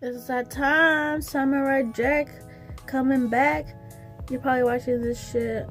It's that time. Samurai Jack coming back. You're probably watching this shit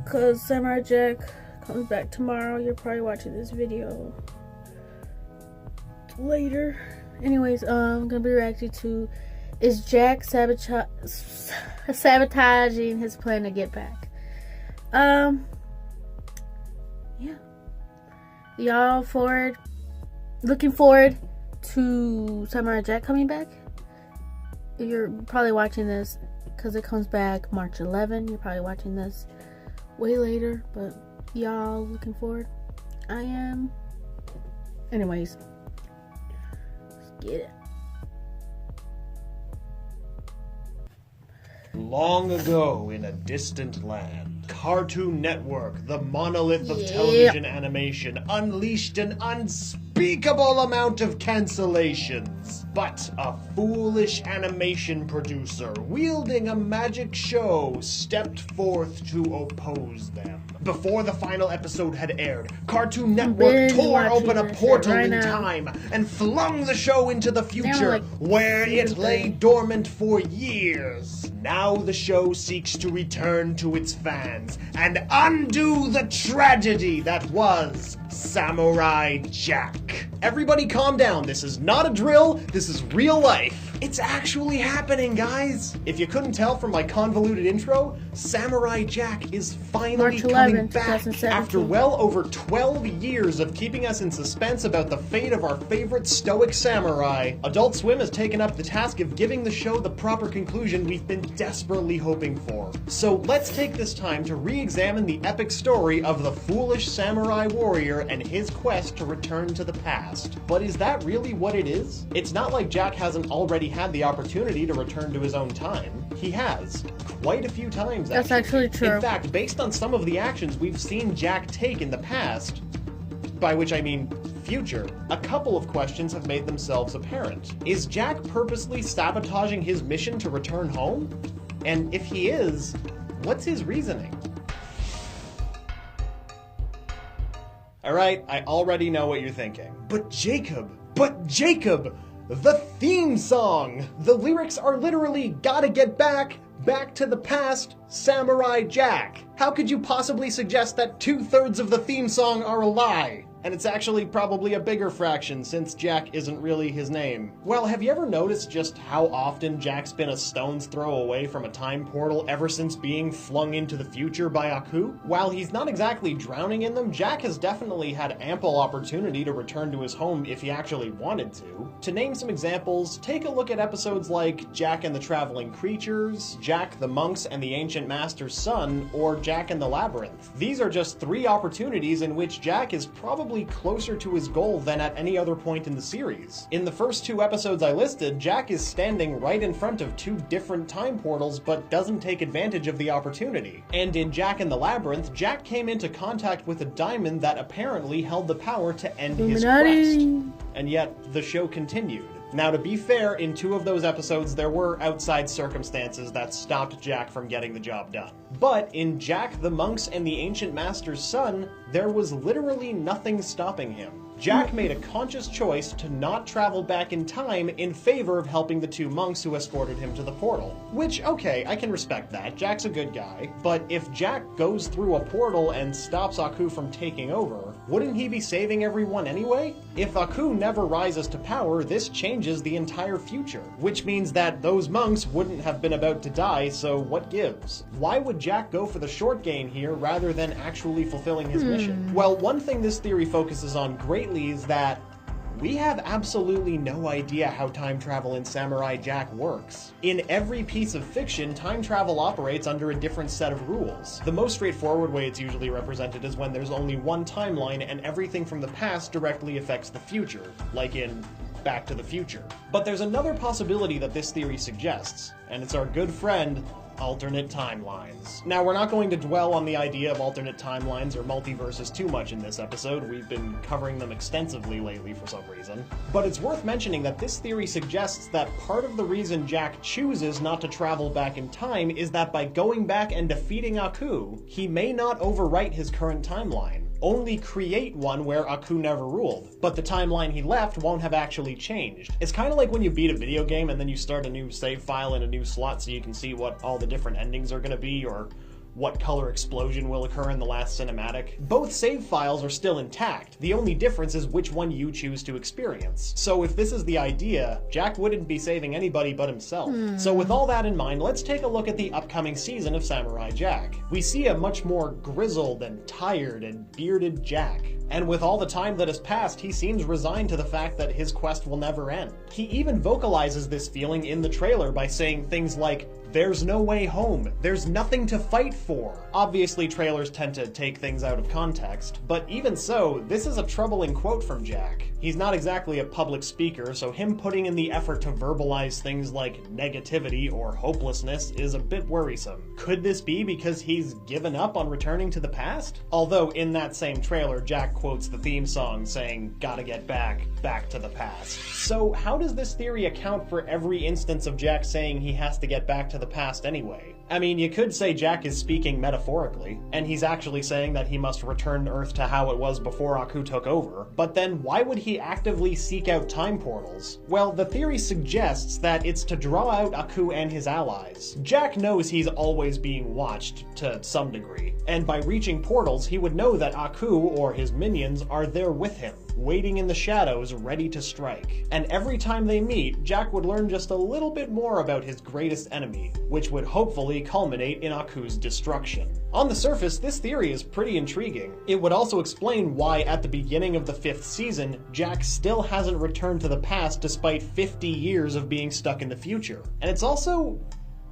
because Samurai Jack comes back tomorrow. You're probably watching this video later. Anyways, I'm gonna be reacting to, is Jack sabotaging his plan to get back? Yeah. Y'all looking forward to Samurai Jack coming back? You're probably watching this because it comes back March 11. You're probably watching this way later, but y'all looking forward? I am. Anyways, let's get it. Long ago in a distant land, Cartoon Network, the monolith of television animation, unleashed an unspeakable amount of cancellations. But a foolish animation producer wielding a magic show stepped forth to oppose them. Before the final episode had aired, Cartoon Network tore open a portal in time and flung the show into the future, where it lay dormant for years. Now the show seeks to return to its fans and undo the tragedy that was Samurai Jack. Everybody calm down. This is not a drill. This is real life. It's actually happening, guys. If you couldn't tell from my convoluted intro, Samurai Jack is finally coming back after well over 12 years of keeping us in suspense about the fate of our favorite stoic samurai. Adult Swim has taken up the task of giving the show the proper conclusion we've been desperately hoping for. So let's take this time to re-examine the epic story of the foolish samurai warrior and his quest to return to the past. But is that really what it is? It's not like Jack hasn't already had the opportunity to return to his own time. He has. Quite a few times, actually. That's actually true. In fact, based on some of the actions we've seen Jack take in the past, by which I mean future, a couple of questions have made themselves apparent. Is Jack purposely sabotaging his mission to return home? And if he is, what's his reasoning? Alright, I already know what you're thinking. But Jacob, the theme song! The lyrics are literally "gotta get back to the past, Samurai Jack." How could you possibly suggest that 2/3 of the theme song are a lie? And it's actually probably a bigger fraction, since Jack isn't really his name. Well, have you ever noticed just how often Jack's been a stone's throw away from a time portal ever since being flung into the future by Aku? While he's not exactly drowning in them, Jack has definitely had ample opportunity to return to his home if he actually wanted to. To name some examples, take a look at episodes like Jack and the Traveling Creatures, Jack the Monks and the Ancient Master's Son, or Jack and the Labyrinth. These are just 3 opportunities in which Jack is probably closer to his goal than at any other point in the series. In the first 2 episodes I listed, Jack is standing right in front of 2 different time portals but doesn't take advantage of the opportunity. And in Jack and the Labyrinth, Jack came into contact with a diamond that apparently held the power to end his quest. And yet, the show continued. Now, to be fair, in 2 of those episodes, there were outside circumstances that stopped Jack from getting the job done. But in Jack the Monks and the Ancient Master's Son, there was literally nothing stopping him. Jack made a conscious choice to not travel back in time in favor of helping the 2 monks who escorted him to the portal. Which, okay, I can respect that. Jack's a good guy. But if Jack goes through a portal and stops Aku from taking over, wouldn't he be saving everyone anyway? If Aku never rises to power, this changes the entire future. Which means that those monks wouldn't have been about to die, so what gives? Why would Jack go for the short gain here rather than actually fulfilling his mission? Well, one thing this theory focuses on greatly is that we have absolutely no idea how time travel in Samurai Jack works. In every piece of fiction, time travel operates under a different set of rules. The most straightforward way it's usually represented is when there's only one timeline and everything from the past directly affects the future, like in Back to the Future. But there's another possibility that this theory suggests, and it's our good friend, alternate timelines. Now, we're not going to dwell on the idea of alternate timelines or multiverses too much in this episode. We've been covering them extensively lately for some reason. But it's worth mentioning that this theory suggests that part of the reason Jack chooses not to travel back in time is that by going back and defeating Aku, he may not overwrite his current timeline. only create one where Aku never ruled, but the timeline he left won't have actually changed. It's kind of like when you beat a video game and then you start a new save file in a new slot so you can see what all the different endings are going to be, or what color explosion will occur in the last cinematic. Both save files are still intact. The only difference is which one you choose to experience. So if this is the idea, Jack wouldn't be saving anybody but himself. So with all that in mind, let's take a look at the upcoming season of Samurai Jack. We see a much more grizzled and tired and bearded Jack. And with all the time that has passed, he seems resigned to the fact that his quest will never end. He even vocalizes this feeling in the trailer by saying things like, "There's no way home. There's nothing to fight for." Obviously, trailers tend to take things out of context, but even so, this is a troubling quote from Jack. He's not exactly a public speaker, so him putting in the effort to verbalize things like negativity or hopelessness is a bit worrisome. Could this be because he's given up on returning to the past? Although in that same trailer, Jack quotes the theme song saying, "Gotta get back to the past." So how does this theory account for every instance of Jack saying he has to get back to the past anyway? I mean, you could say Jack is speaking metaphorically, and he's actually saying that he must return Earth to how it was before Aku took over, but then why would he actively seek out time portals? Well, the theory suggests that it's to draw out Aku and his allies. Jack knows he's always being watched, to some degree, and by reaching portals, he would know that Aku, or his minions, are there with him, waiting in the shadows, ready to strike. And every time they meet, Jack would learn just a little bit more about his greatest enemy, which would hopefully culminate in Aku's destruction. On the surface, this theory is pretty intriguing. It would also explain why, at the beginning of the 5th season, Jack still hasn't returned to the past despite 50 years of being stuck in the future. And it's also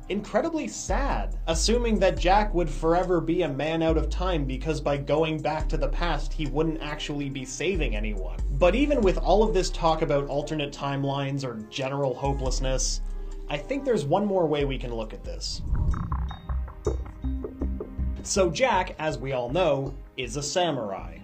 incredibly sad, assuming that Jack would forever be a man out of time because by going back to the past he wouldn't actually be saving anyone. But even with all of this talk about alternate timelines or general hopelessness, I think there's one more way we can look at this. So Jack, as we all know, is a samurai.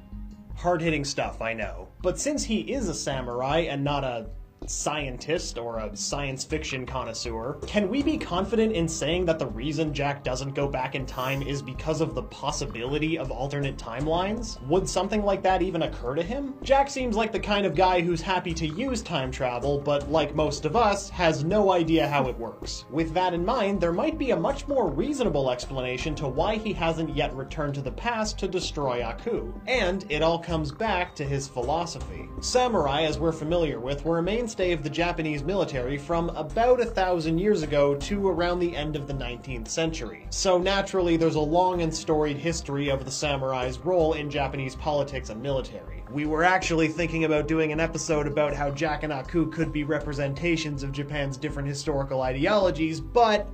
Hard-hitting stuff, I know. But since he is a samurai and not a scientist or a science fiction connoisseur, can we be confident in saying that the reason Jack doesn't go back in time is because of the possibility of alternate timelines? Would something like that even occur to him? Jack seems like the kind of guy who's happy to use time travel, but like most of us, has no idea how it works. With that in mind, there might be a much more reasonable explanation to why he hasn't yet returned to the past to destroy Aku. And it all comes back to his philosophy. Samurai, as we're familiar with, were a mainstay of the Japanese military from about 1,000 years ago to around the end of the 19th century. So naturally, there's a long and storied history of the samurai's role in Japanese politics and military. We were actually thinking about doing an episode about how Jack and Aku could be representations of Japan's different historical ideologies, but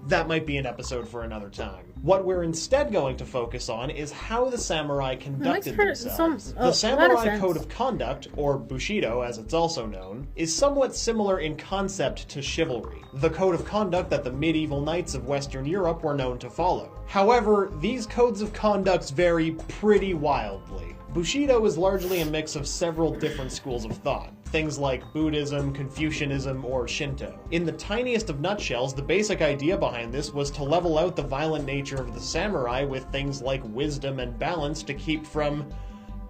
that might be an episode for another time. What we're instead going to focus on is how the samurai conducted themselves. The Samurai Code of Conduct, or Bushido as it's also known, is somewhat similar in concept to chivalry, the code of conduct that the medieval knights of Western Europe were known to follow. However, these codes of conduct vary pretty wildly. Bushido is largely a mix of several different schools of thought, things like Buddhism, Confucianism, or Shinto. In the tiniest of nutshells, the basic idea behind this was to level out the violent nature of the samurai with things like wisdom and balance to keep from,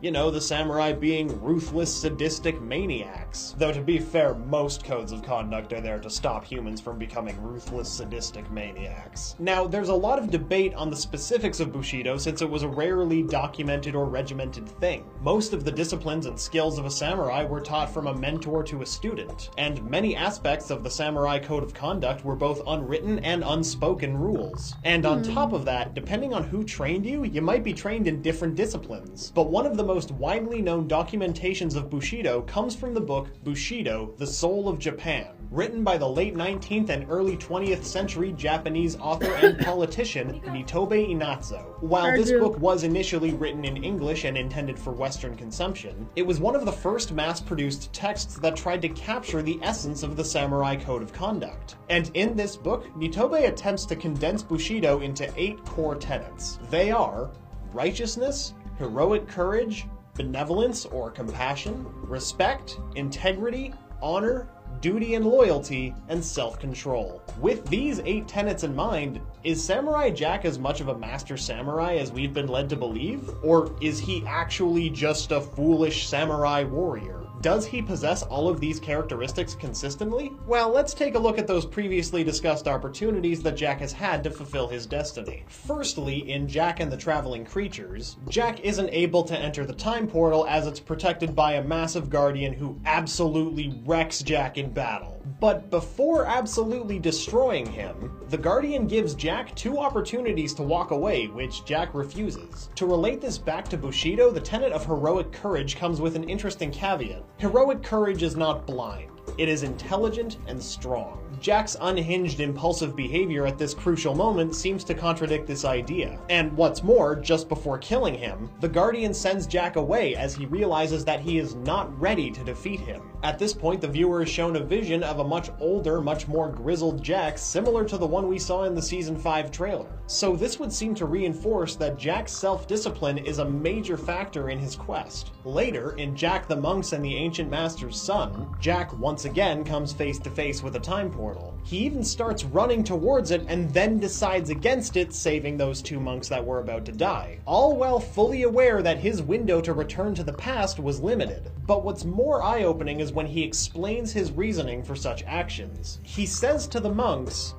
you know, the samurai being ruthless, sadistic maniacs. Though to be fair, most codes of conduct are there to stop humans from becoming ruthless, sadistic maniacs. Now, there's a lot of debate on the specifics of Bushido since it was a rarely documented or regimented thing. Most of the disciplines and skills of a samurai were taught from a mentor to a student, and many aspects of the Samurai Code of Conduct were both unwritten and unspoken rules. And on top of that, depending on who trained you, you might be trained in different disciplines. But one of the most widely known documentations of Bushido comes from the book Bushido, The Soul of Japan, written by the late 19th and early 20th century Japanese author and politician Nitobe Inatsuo. While this book was initially written in English and intended for Western consumption, it was one of the first mass-produced texts that tried to capture the essence of the Samurai Code of Conduct. And in this book, Nitobe attempts to condense Bushido into 8 core tenets. They are righteousness, heroic courage, benevolence or compassion, respect, integrity, honor, duty and loyalty, and self-control. With these 8 tenets in mind, is Samurai Jack as much of a master samurai as we've been led to believe? Or is he actually just a foolish samurai warrior? Does he possess all of these characteristics consistently? Well, let's take a look at those previously discussed opportunities that Jack has had to fulfill his destiny. Firstly, in Jack and the Traveling Creatures, Jack isn't able to enter the time portal as it's protected by a massive guardian who absolutely wrecks Jack in battle. But before absolutely destroying him, the Guardian gives Jack 2 opportunities to walk away, which Jack refuses. To relate this back to Bushido, the tenet of heroic courage comes with an interesting caveat. Heroic courage is not blind. It is intelligent and strong. Jack's unhinged, impulsive behavior at this crucial moment seems to contradict this idea. And what's more, just before killing him, the Guardian sends Jack away as he realizes that he is not ready to defeat him. At this point, the viewer is shown a vision of a much older, much more grizzled Jack, similar to the one we saw in the Season 5 trailer. So this would seem to reinforce that Jack's self-discipline is a major factor in his quest. Later, in Jack the Monk's and the Ancient Master's Son, Jack once again comes face to face with a time portal. He even starts running towards it and then decides against it, saving those 2 monks that were about to die. All while fully aware that his window to return to the past was limited. But what's more eye-opening is when he explains his reasoning for such actions. He says to the monks,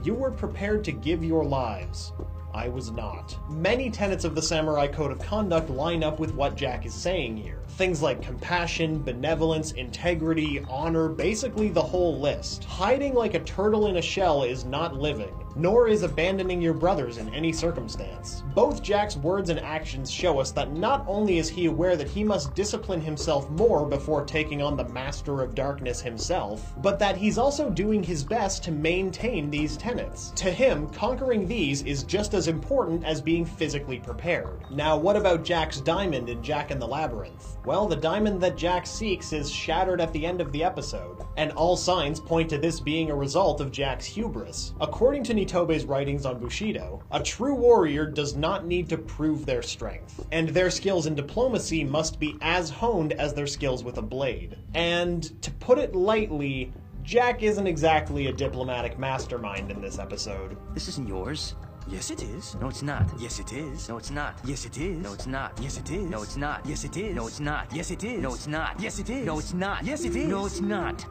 "You were prepared to give your lives. I was not." Many tenets of the Samurai Code of Conduct line up with what Jack is saying here. Things like compassion, benevolence, integrity, honor, basically the whole list. Hiding like a turtle in a shell is not living, nor is abandoning your brothers in any circumstance. Both Jack's words and actions show us that not only is he aware that he must discipline himself more before taking on the Master of Darkness himself, but that he's also doing his best to maintain these tenets. To him, conquering these is just as important as being physically prepared. Now, what about Jack's diamond in Jack and the Labyrinth? Well, the diamond that Jack seeks is shattered at the end of the episode, and all signs point to this being a result of Jack's hubris. According to Nitobe's writings on Bushido, a true warrior does not need to prove their strength, and their skills in diplomacy must be as honed as their skills with a blade. And, to put it lightly, Jack isn't exactly a diplomatic mastermind in this episode. This isn't yours. Yes, it is. No, it's not. Yes, it is. No, it's not. Yes, it is. No, it's not. Yes, it is. No, it's not. Yes, it is. No, it's not. Yes, it is. No, it's not. Yes, it is. No, it's not. Yes, it is. No, it's not.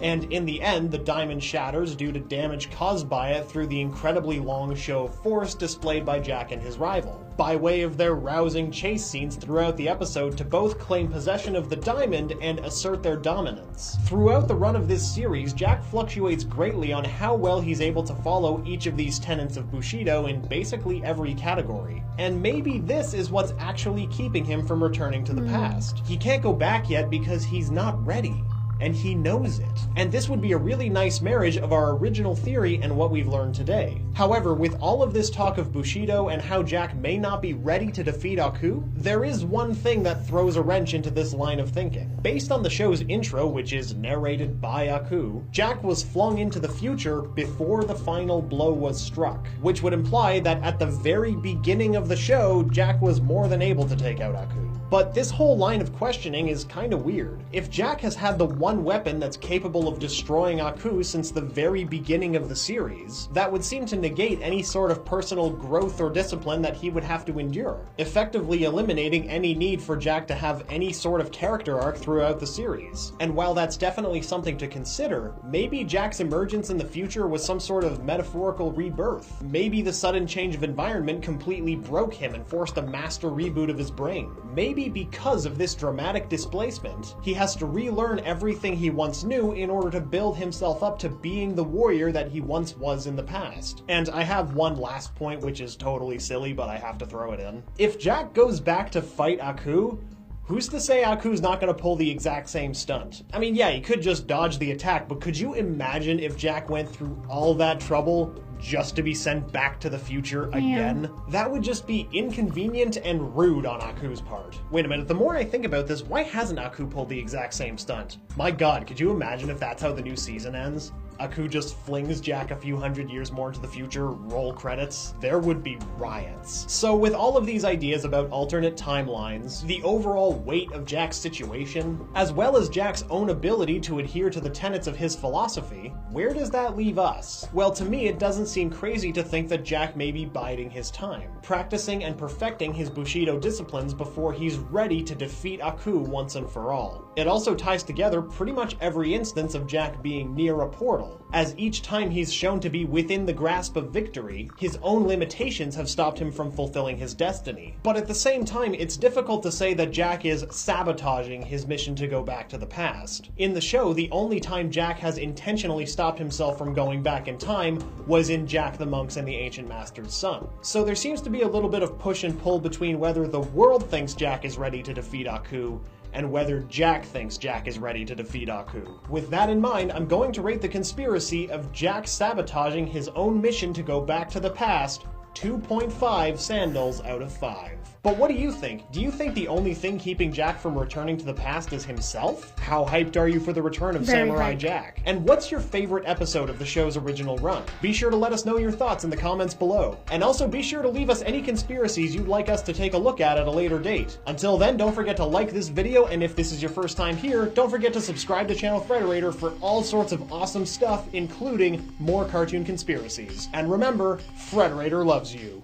And in the end, the diamond shatters due to damage caused by it through the incredibly long show of force displayed by Jack and his rival, by way of their rousing chase scenes throughout the episode to both claim possession of the diamond and assert their dominance. Throughout the run of this series, Jack fluctuates greatly on how well he's able to follow each of these tenets of Bushido in basically every category. And maybe this is what's actually keeping him from returning to the past. He can't go back yet because he's not ready. And he knows it. And this would be a really nice marriage of our original theory and what we've learned today. However, with all of this talk of Bushido and how Jack may not be ready to defeat Aku, there is one thing that throws a wrench into this line of thinking. Based on the show's intro, which is narrated by Aku, Jack was flung into the future before the final blow was struck, which would imply that at the very beginning of the show, Jack was more than able to take out Aku. But this whole line of questioning is kinda weird. If Jack has had the one weapon that's capable of destroying Aku since the very beginning of the series, that would seem to negate any sort of personal growth or discipline that he would have to endure, effectively eliminating any need for Jack to have any sort of character arc throughout the series. And while that's definitely something to consider, maybe Jack's emergence in the future was some sort of metaphorical rebirth. Maybe the sudden change of environment completely broke him and forced a master reboot of his brain. Maybe because of this dramatic displacement, he has to relearn everything he once knew in order to build himself up to being the warrior that he once was in the past. And I have one last point which is totally silly, but I have to throw it in. If Jack goes back to fight Aku, who's to say Aku's not going to pull the exact same stunt? I mean, yeah, he could just dodge the attack, but could you imagine if Jack went through all that trouble just to be sent back to the future again? That would just be inconvenient and rude on Aku's part. Wait a minute, the more I think about this, why hasn't Aku pulled the exact same stunt? My god, could you imagine if that's how the new season ends? Aku just flings Jack a few hundred years more into the future, roll credits, there would be riots. So with all of these ideas about alternate timelines, the overall weight of Jack's situation, as well as Jack's own ability to adhere to the tenets of his philosophy, where does that leave us? Well, to me, it doesn't seem crazy to think that Jack may be biding his time, practicing and perfecting his Bushido disciplines before he's ready to defeat Aku once and for all. It also ties together pretty much every instance of Jack being near a portal, as each time he's shown to be within the grasp of victory, his own limitations have stopped him from fulfilling his destiny. But at the same time, it's difficult to say that Jack is sabotaging his mission to go back to the past. In the show, the only time Jack has intentionally stopped himself from going back in time was in Jack the Monk's and the Ancient Master's son. So there seems to be a little bit of push and pull between whether the world thinks Jack is ready to defeat Aku and whether Jack thinks Jack is ready to defeat Aku. With that in mind, I'm going to rate the conspiracy of Jack sabotaging his own mission to go back to the past 2.5 sandals out of 5. But what do you think? Do you think the only thing keeping Jack from returning to the past is himself? How hyped are you for the return of Very Samurai hyped. Jack? And what's your favorite episode of the show's original run? Be sure to let us know your thoughts in the comments below. And also be sure to leave us any conspiracies you'd like us to take a look at a later date. Until then, don't forget to like this video, and if this is your first time here, don't forget to subscribe to Channel Frederator for all sorts of awesome stuff, including more cartoon conspiracies. And remember, Frederator loves you.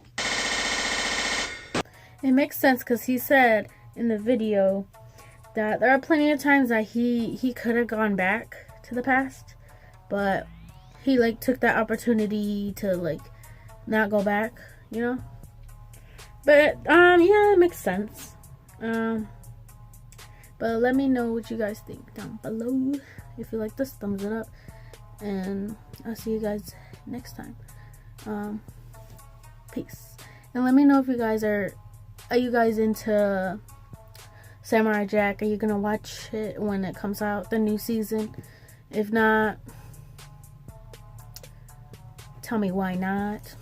It makes sense because he said in the video that there are plenty of times that he could have gone back to the past, but he like took that opportunity to like not go back, you know. But yeah, it makes sense. But let me know what you guys think down below. If you like this, thumbs it up, and I'll see you guys next time. Peace. And let me know if you guys are you guys into Samurai Jack? Are you gonna watch it when it comes out, the new season? If not, tell me why not.